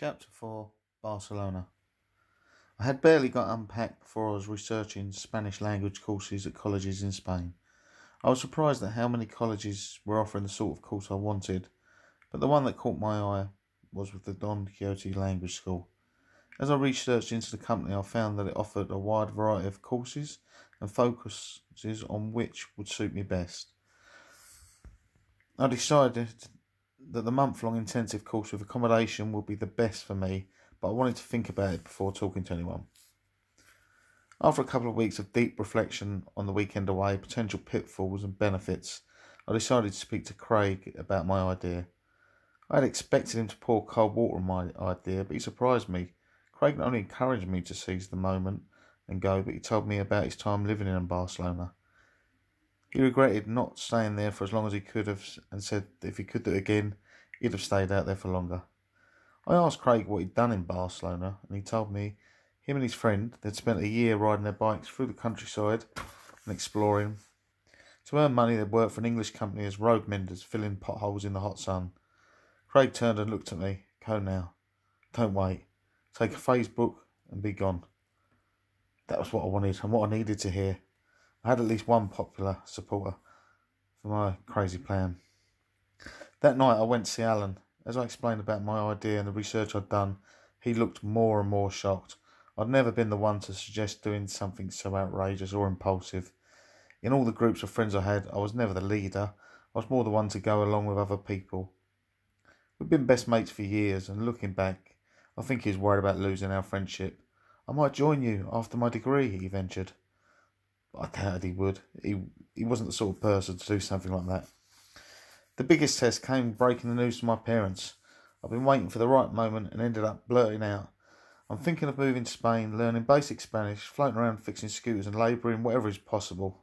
Chapter 4, Barcelona. I had barely got unpacked before I was researching Spanish language courses at colleges in Spain. I was surprised at how many colleges were offering the sort of course I wanted, but the one that caught my eye was with the Don Quixote Language School. As I researched into the company, I found that it offered a wide variety of courses and focuses on which would suit me best. I decided that the month-long intensive course with accommodation would be the best for me, but I wanted to think about it before talking to anyone. After a couple of weeks of deep reflection on the weekend away, potential pitfalls and benefits, I decided to speak to Craig about my idea. I had expected him to pour cold water on my idea, but he surprised me. Craig not only encouraged me to seize the moment and go, but he told me about his time living in Barcelona. He regretted not staying there for as long as he could have, and said that if he could do it again, he'd have stayed out there for longer. I asked Craig what he'd done in Barcelona, and he told me him and his friend had spent a year riding their bikes through the countryside and exploring. To earn money, they'd worked for an English company as road menders, filling potholes in the hot sun. Craig turned and looked at me. Go now. Don't wait. Take a phase book and be gone. That was what I wanted and what I needed to hear. I had at least one popular supporter for my crazy plan. That night I went to see Alan. As I explained about my idea and the research I'd done, he looked more and more shocked. I'd never been the one to suggest doing something so outrageous or impulsive. In all the groups of friends I had, I was never the leader. I was more the one to go along with other people. We'd been best mates for years, and looking back, I think he was worried about losing our friendship. I might join you after my degree, he ventured. I doubted he would. He wasn't the sort of person to do something like that. The biggest test came breaking the news to my parents. I've been waiting for the right moment and ended up blurting out, I'm thinking of moving to Spain, learning basic Spanish, floating around fixing scooters and labouring whatever is possible.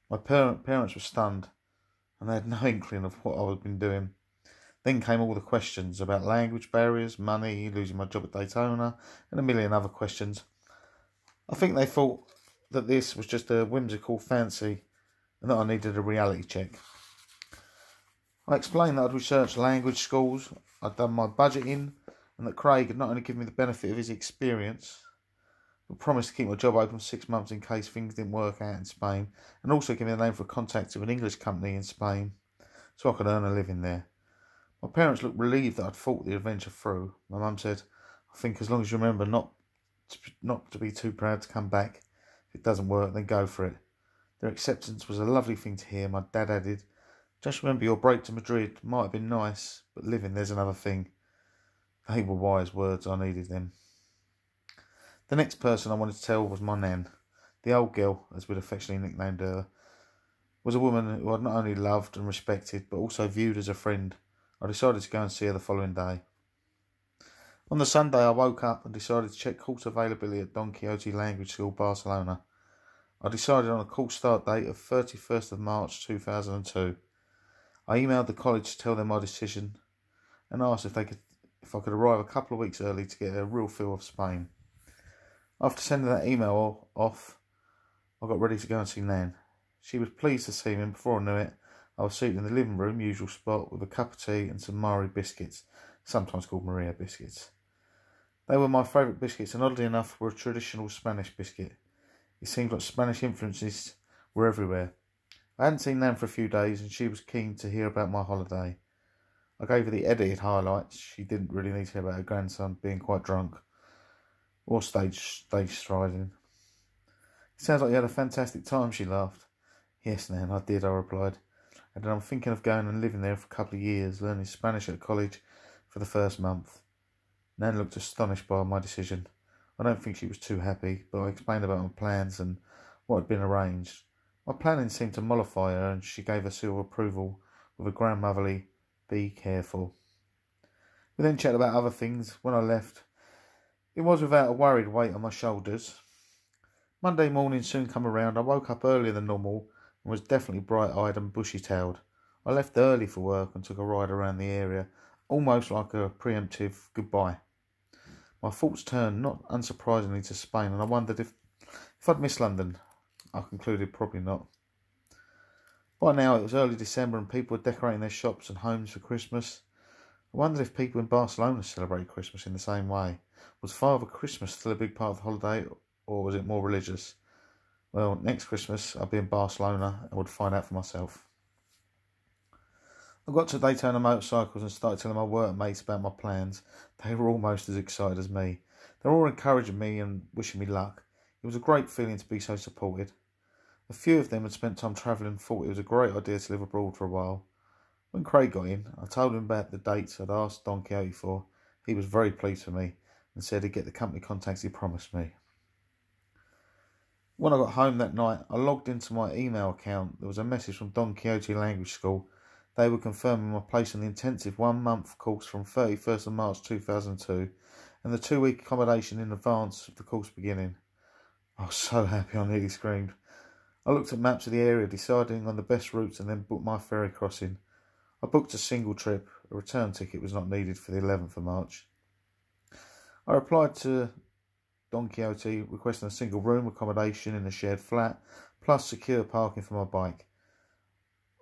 My parents were stunned, and they had no inkling of what I had been doing. Then came all the questions about language barriers, money, losing my job at Daytona, and a million other questions. I think they thought that this was just a whimsical fancy and that I needed a reality check. I explained that I'd researched language schools, I'd done my budgeting, and that Craig had not only given me the benefit of his experience, but promised to keep my job open for 6 months in case things didn't work out in Spain, and also give me the name for a contact of an English company in Spain, so I could earn a living there. My parents looked relieved that I'd thought the adventure through. My mum said, I think as long as you remember not to be too proud to come back. If it doesn't work, then go for it. Their acceptance was a lovely thing to hear. My dad added, just remember your break to Madrid might have been nice, but living there's another thing. They were wise words, I needed them. The next person I wanted to tell was my nan. The old girl, as we'd affectionately nicknamed her, was a woman who I'd not only loved and respected, but also viewed as a friend. I decided to go and see her the following day. On the Sunday, I woke up and decided to check course availability at Don Quixote Language School, Barcelona. I decided on a course start date of 31st of March 2002. I emailed the college to tell them my decision and asked if I could arrive a couple of weeks early to get a real feel of Spain. After sending that email off, I got ready to go and see Nan. She was pleased to see me, and before I knew it, I was seated in the living room, usual spot, with a cup of tea and some Marie biscuits, sometimes called Maria biscuits. They were my favourite biscuits, and oddly enough were a traditional Spanish biscuit. It seemed like Spanish influences were everywhere. I hadn't seen Nan for a few days, and she was keen to hear about my holiday. I gave her the edited highlights. She didn't really need to hear about her grandson being quite drunk or stage striding. It sounds like you had a fantastic time, she laughed. Yes, Nan, I did, I replied. And I'm thinking of going and living there for a couple of years, learning Spanish at college for the first month. Nan looked astonished by my decision. I don't think she was too happy, but I explained about my plans and what had been arranged. My planning seemed to mollify her, and she gave a seal of approval with a grandmotherly, be careful. We then chatted about other things. When I left, it was without a worried weight on my shoulders. Monday morning soon come around. I woke up earlier than normal and was definitely bright-eyed and bushy-tailed. I left early for work and took a ride around the area, almost like a preemptive goodbye. My thoughts turned, not unsurprisingly, to Spain, and I wondered if I'd missed London. I concluded probably not. By now it was early December and people were decorating their shops and homes for Christmas. I wondered if people in Barcelona celebrate Christmas in the same way. Was Father Christmas still a big part of the holiday, or was it more religious? Well, next Christmas I'll be in Barcelona and would find out for myself. I got to Daytona Motorcycles and started telling my workmates about my plans. They were almost as excited as me. They were all encouraging me and wishing me luck. It was a great feeling to be so supported. A few of them had spent time travelling and thought it was a great idea to live abroad for a while. When Craig got in, I told him about the dates I'd asked Don Quixote for. He was very pleased with me and said he'd get the company contacts he promised me. When I got home that night, I logged into my email account. There was a message from Don Quixote Language School. They were confirming my place on the intensive 1-month course from 31st of March 2002 and the 2-week accommodation in advance of the course beginning. I was so happy I nearly screamed. I looked at maps of the area, deciding on the best routes and then booked my ferry crossing. I booked a single trip. A return ticket was not needed for the 11th of March. I replied to Don Quixote requesting a single room accommodation in a shared flat, plus secure parking for my bike.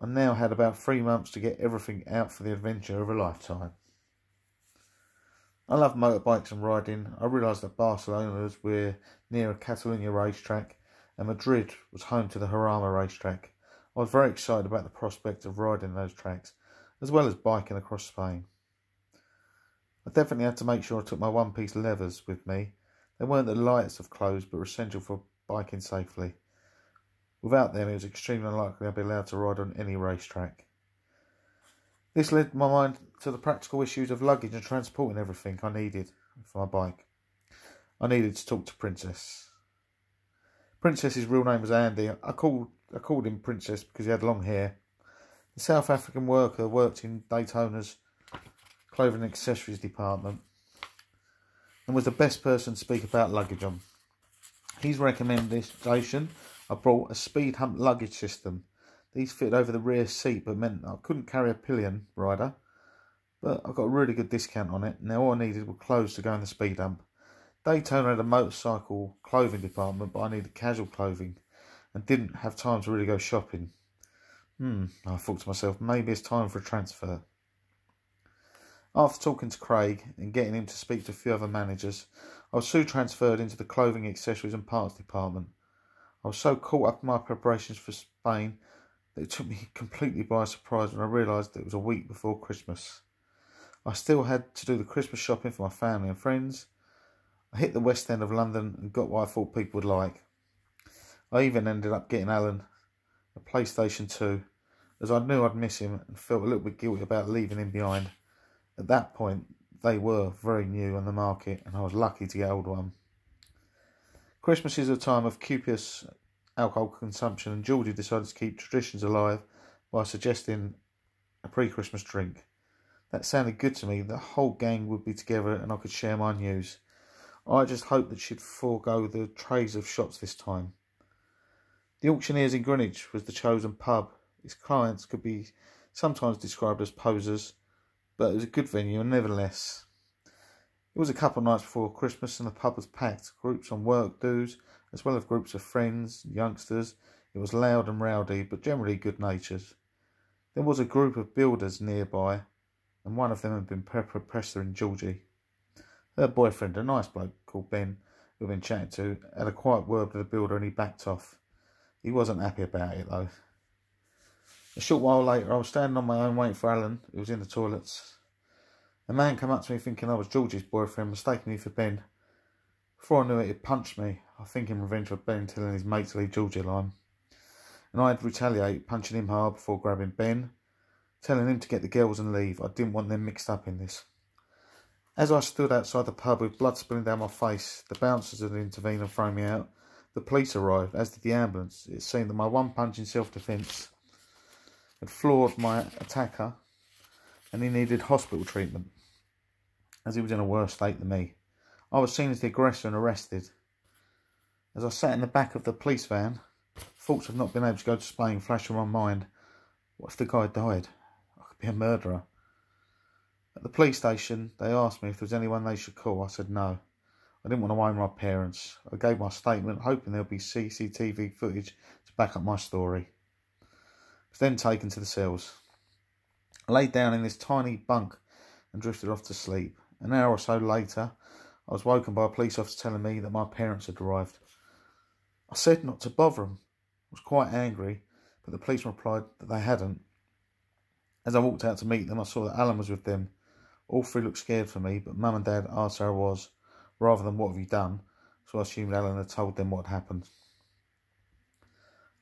I now had about 3 months to get everything out for the adventure of a lifetime. I love motorbikes and riding. I realised that Barcelona was near a Catalonia racetrack and Madrid was home to the Jarama racetrack. I was very excited about the prospect of riding those tracks, as well as biking across Spain. I definitely had to make sure I took my one-piece leathers with me. They weren't the lightest of clothes, but were essential for biking safely. Without them, it was extremely unlikely I'd be allowed to ride on any racetrack. This led my mind to the practical issues of luggage and transporting everything I needed for my bike. I needed to talk to Princess. Princess's real name was Andy. I called him Princess because he had long hair. The South African worker worked in Daytona's clothing and accessories department and was the best person to speak about luggage on. His recommendation, I brought a speed hump luggage system. These fit over the rear seat but meant I couldn't carry a pillion rider, but I got a really good discount on it. Now all I needed were clothes to go in the speed hump. Daytona had a motorcycle clothing department, but I needed casual clothing and didn't have time to really go shopping. I thought to myself, maybe it's time for a transfer. After talking to Craig and getting him to speak to a few other managers, I was soon transferred into the clothing, accessories and parts department. I was so caught up in my preparations for Spain that it took me completely by surprise when I realised that it was a week before Christmas. I still had to do the Christmas shopping for my family and friends. I hit the West End of London and got what I thought people would like. I even ended up getting Alan a PlayStation 2, as I knew I'd miss him and felt a little bit guilty about leaving him behind. At that point, they were very new on the market and I was lucky to get hold of one. Christmas is a time of copious alcohol consumption and Georgie decided to keep traditions alive by suggesting a pre-Christmas drink. That sounded good to me. The whole gang would be together and I could share my news. I just hoped that she'd forego the trays of shots this time. The Auctioneers in Greenwich was the chosen pub. Its clients could be sometimes described as posers, but it was a good venue and nevertheless. It was a couple of nights before Christmas and the pub was packed. Groups on work dues, as well as groups of friends, youngsters. It was loud and rowdy, but generally good-natured. There was a group of builders nearby, and one of them had been pestering Georgie. Her boyfriend, a nice bloke called Ben, who had been chatting to, had a quiet word with the builder and he backed off. He wasn't happy about it though. A short while later, I was standing on my own waiting for Alan, who was in the toilets. A man came up to me thinking I was Georgie's boyfriend, mistaking me for Ben. Before I knew it, he punched me, I think in revenge for Ben telling his mate to leave Georgie alone. And I'd retaliate, punching him hard before grabbing Ben, telling him to get the girls and leave. I didn't want them mixed up in this. As I stood outside the pub with blood spilling down my face, the bouncers had intervened and thrown me out. The police arrived, as did the ambulance. It seemed that my one punch in self-defence had floored my attacker and he needed hospital treatment, as he was in a worse state than me. I was seen as the aggressor and arrested. As I sat in the back of the police van, thoughts of not being able to go to Spain flashed through my mind. What if the guy died? I could be a murderer. At the police station, they asked me if there was anyone they should call. I said no. I didn't want to worry my parents. I gave my statement, hoping there'll be CCTV footage to back up my story. I was then taken to the cells. I laid down in this tiny bunk and drifted off to sleep. An hour or so later, I was woken by a police officer telling me that my parents had arrived. I said not to bother them. I was quite angry, but the policeman replied that they hadn't. As I walked out to meet them, I saw that Alan was with them. All three looked scared for me, but Mum and Dad asked how I was, rather than what have you done, so I assumed Alan had told them what had happened.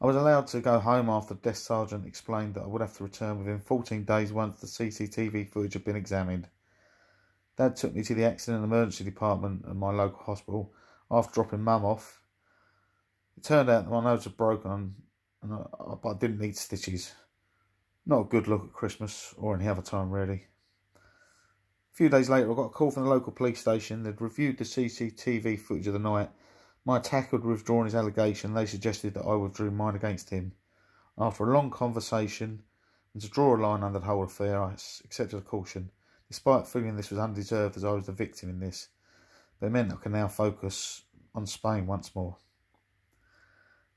I was allowed to go home after the desk sergeant explained that I would have to return within 14 days once the CCTV footage had been examined. Dad took me to the accident and emergency department at my local hospital after dropping Mum off. It turned out that my nose was broken but I didn't need stitches. Not a good look at Christmas or any other time really. A few days later I got a call from the local police station. They'd reviewed the CCTV footage of the night. My attacker had withdrawn his allegation. They suggested that I withdrew mine against him. After a long conversation and to draw a line under the whole affair, I accepted a caution, despite feeling this was undeserved as I was the victim in this. But it meant I can now focus on Spain once more.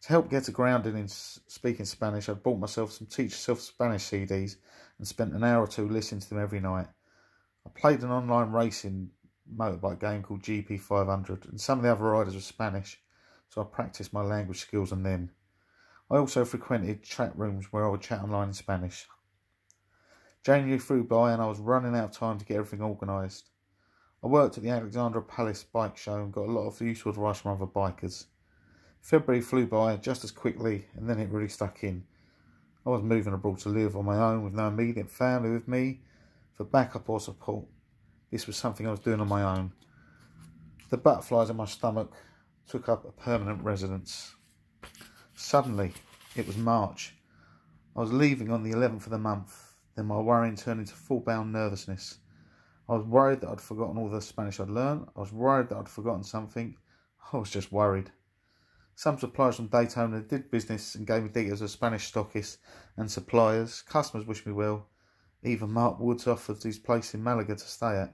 To help get a grounding in speaking Spanish, I'd bought myself some Teach Yourself Spanish CDs and spent an hour or two listening to them every night. I played an online racing motorbike game called GP500 and some of the other riders were Spanish, so I practised my language skills on them. I also frequented chat rooms where I would chat online in Spanish. January flew by and I was running out of time to get everything organised. I worked at the Alexandra Palace bike show and got a lot of useful advice from other bikers. February flew by just as quickly and then it really stuck in. I was moving abroad to live on my own with no immediate family with me for backup or support. This was something I was doing on my own. The butterflies in my stomach took up a permanent residence. Suddenly, it was March. I was leaving on the 11th of the month. Then my worrying turned into full-blown nervousness. I was worried that I'd forgotten all the Spanish I'd learned. I was worried that I'd forgotten something. I was just worried. Some suppliers from Daytona did business and gave me details of Spanish stockists and suppliers. Customers wished me well. Even Mark Woods offered his place in Malaga to stay at.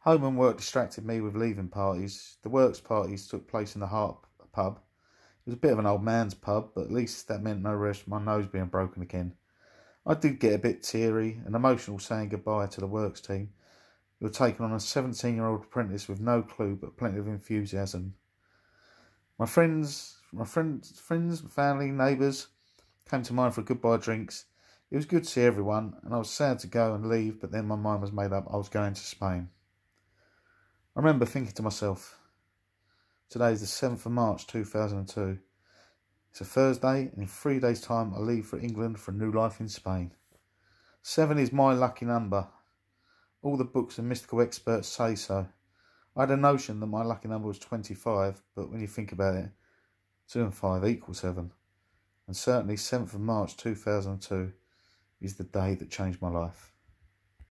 Home and work distracted me with leaving parties. The works parties took place in the Hart pub. It was a bit of an old man's pub, but at least that meant no risk of my nose being broken again. I did get a bit teary and emotional saying goodbye to the works team, who had taken on a 17-year-old apprentice with no clue but plenty of enthusiasm. My friends, family, neighbours came to mind for goodbye drinks. It was good to see everyone, and I was sad to go and leave, but then my mind was made up. I was going to Spain. I remember thinking to myself, today is the 7th of March 2002. It's a Thursday, and in 3 days' time I leave for England for a new life in Spain. 7 is my lucky number. All the books and mystical experts say so. I had a notion that my lucky number was 25, but when you think about it, 2 and 5 equal 7. And certainly 7th of March 2002 is the day that changed my life.